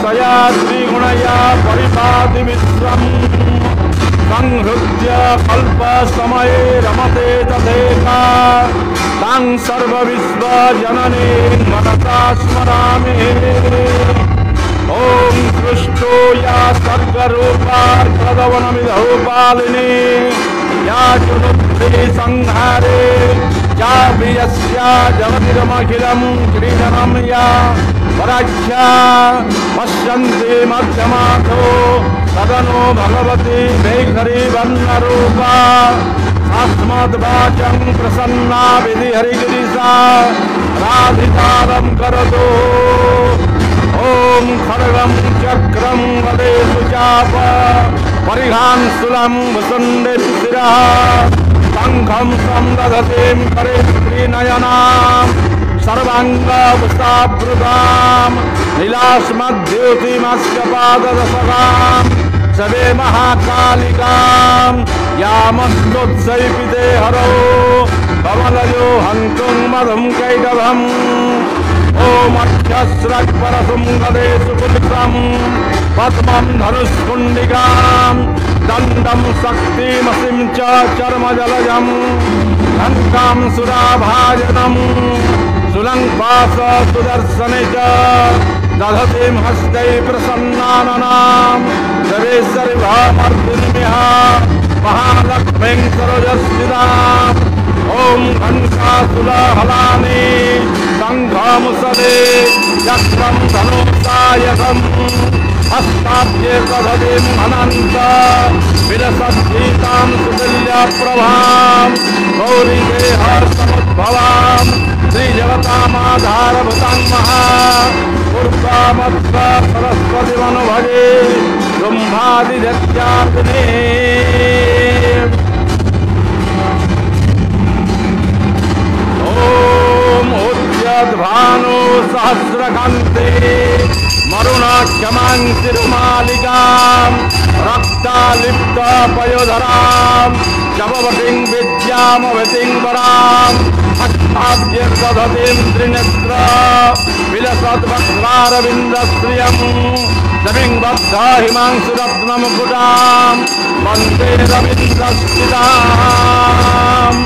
सयाद्रिगुणया परिपाति विश्वम् संहृत्य कल्प समये रमते तथेका तां सर्वविश्वजननी मनसा स्मरामि। ॐ सृष्टो या सर्गरूपा तदवनमिधौ पालिनी या चतुर्थी संहारे चाभियस्या जगतिरमखिलं क्रीडनं या पराख्या पश्यन्ति मध्यमाथो तदनो भगवती वैखरी वन्नरूपा अस्मद्वाचं प्रसन्ना विधिहरिगिरिसा राधितारं करोतु। ॐ खड्गं चक्रं वदेषु चाप परिघां शूलं वसुन्देव शिरः शङ्खं संदधतीं करे श्रीनयनां सर्वाङ्गभूषावृतां नीलास्मद्युतिमस्कपाददशकां सवे महाकालिकां यामस्तुत्सैपिते हरौ कमलयो हन्तुं मधुं कैटभम्। ॐ अक्षस्रक्परसुं गदेषु कुलिकं पद्मं धनुष्कुण्डिकां दण्डं शक्तिमसिं च चर्मजलजं लङ्कां सुराभाजनं सुलङ्कास सुदर्शने च दधतीं हस्तै प्रसन्नाननां सर्वेश्वरि भामर्दिन्यः महालक्ष्मीं सरोजस्थिताम्। ॐ घण्टासुलहलानि शङ्खमुसले चक्रं धनुषायकम् हस्ताब्जे दधतीं अनन्त विलसद्गीतां सुतुल्यप्रभां गौरीदेहसमुद्भवां श्रीजगतामाधारभूतां महा ऊर्ध्वमध्व सरस्वतीमनुभजे ब्रह्मादिदत्याग्ने। ॐ उद्यद्भानु सहस्रकान्ते मरुणाख्यमां शिरुमालिकां रक्तालिप्तपयोधरां जपवतीं विद्यामवतीं वरां हस्ताब्जे दधतीं त्रिनेत्र विलसद्वक्त्रारविन्दश्रियं समिं बद्ध हिमांशुरत्नमुकुटां वन्दे रवीन्द्रस्थिताम्।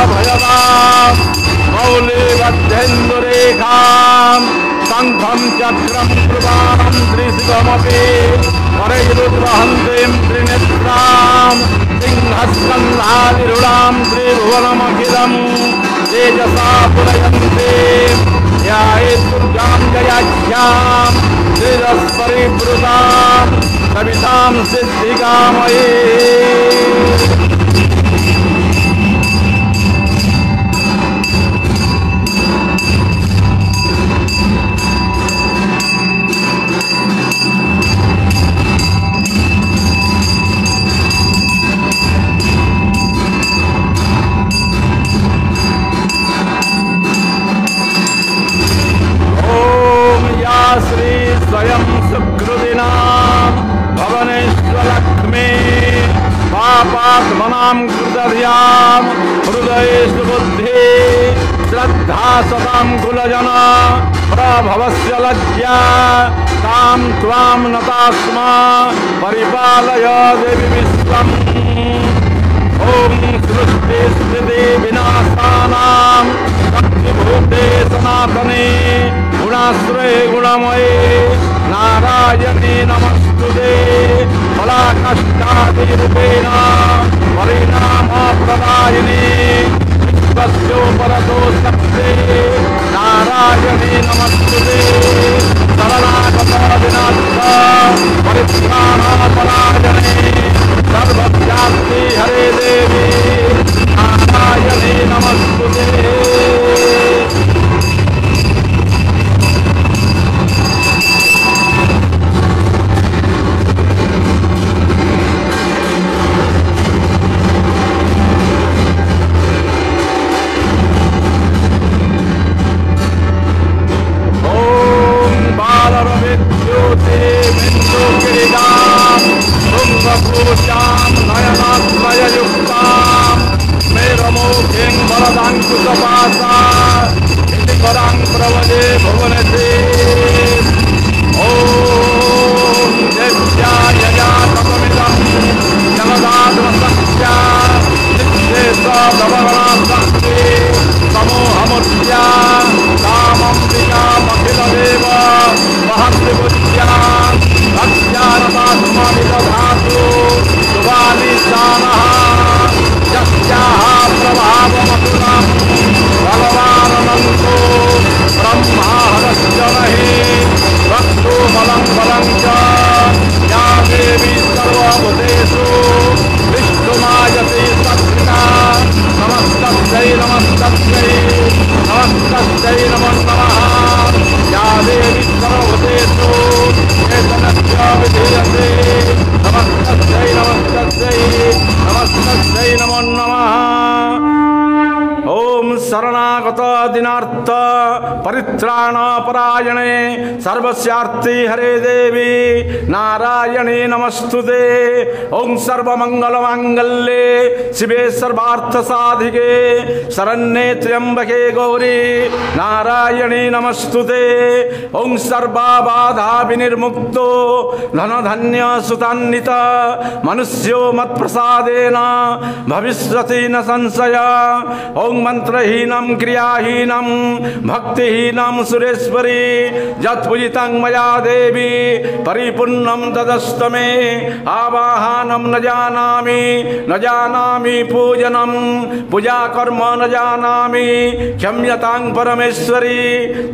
भयदां मौलिबद्धेन्दुरेखां शङ्खं चक्रं कृपां त्रिशिवमपि करैरुद्वहन्तीं त्रिनेत्रां सिंहस्कन्धानिरूढां त्रिभुवनमखिलं तेजसा पुरयन्तीं ध्यायेद्दुर्गां जयाख्यां श्रीरस्परिवृतां सवितां सिद्धिकामये। श्री स्वयं सुकृतिनां भवनेश्वरलक्ष्मी पापात्मनां कृतधियां हृदयेषु बुद्धि श्रद्धा सतां कुलजन प्रभवस्य लज्जा तां त्वां नतास्मा परिपालय देवी विश्वम्। ॐ सृष्टिस्थिति विनाशानां शक्तिभूते सनातने गुणाश्रये गुणमये नारायणे नमस्तुते फलाकष्टादिरूपेण परिणामप्रदायिने विश्वस्योपरतो शक्ते नारायणे नमस्तुते शरणागत विनाश परित्राणपरायणे सर्वव्याप्ति हरे देवी नारायणे नमस्तुते। दवगणाशक्ति समूहमुद्या कामम्बिकामखिलदेव महन्ति बुद्ध्या अज्ञानपाशुमनिदधातु सुवालिशानः यस्याः प्रभावमतुलं बलवानन्तो ब्रह्मा हरस्य नहि वक्तु बलं बलं च या देवी सर्वभूतेषु विष्णुमायते सत्ता नमस्तस्यै नमस्तस्यै नमस्तस्यै नमो नमः या देवी सर्वभूतेषु चैतन्यस्य विधीयते नमस्तस्यै नमस्तस्यै नमस्तस्यै नमो नमः। ओम शरणागत दिनार्थ परित्राण परायणे सर्वस्यार्थी हरे देवी नारायणे नमस्तुते। ओम सर्वमंगल मांगल्ये शिवे सर्वार्थ साधिके शरण्ये त्र्यंबके गौरी नारायणे नमस्तुते। ओम सर्वबाधा विनिर्मुक्तो धनधन्य सुतान्वित मनुष्यो मत्प्रसादेन भविष्यति न संशय। ओम मंत्रहीनम क्रियाहीनम भक्तिहीनम सुरेश्वरी यत्पूजितं मया देवी परिपूर्णं तदस्तमे। आवाहनम न जानामि पूजनम पूजा कर्म न जानामि क्षम्यतां परमेश्वरी।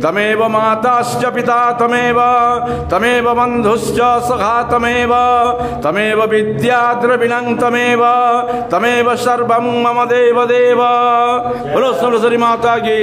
तमेव माताश्च पिता तमेव बन्धुश्च सखा तमेव विद्या द्रविणं तमेव सर्वं मम देव देव। बोलो सरस्वती माता की।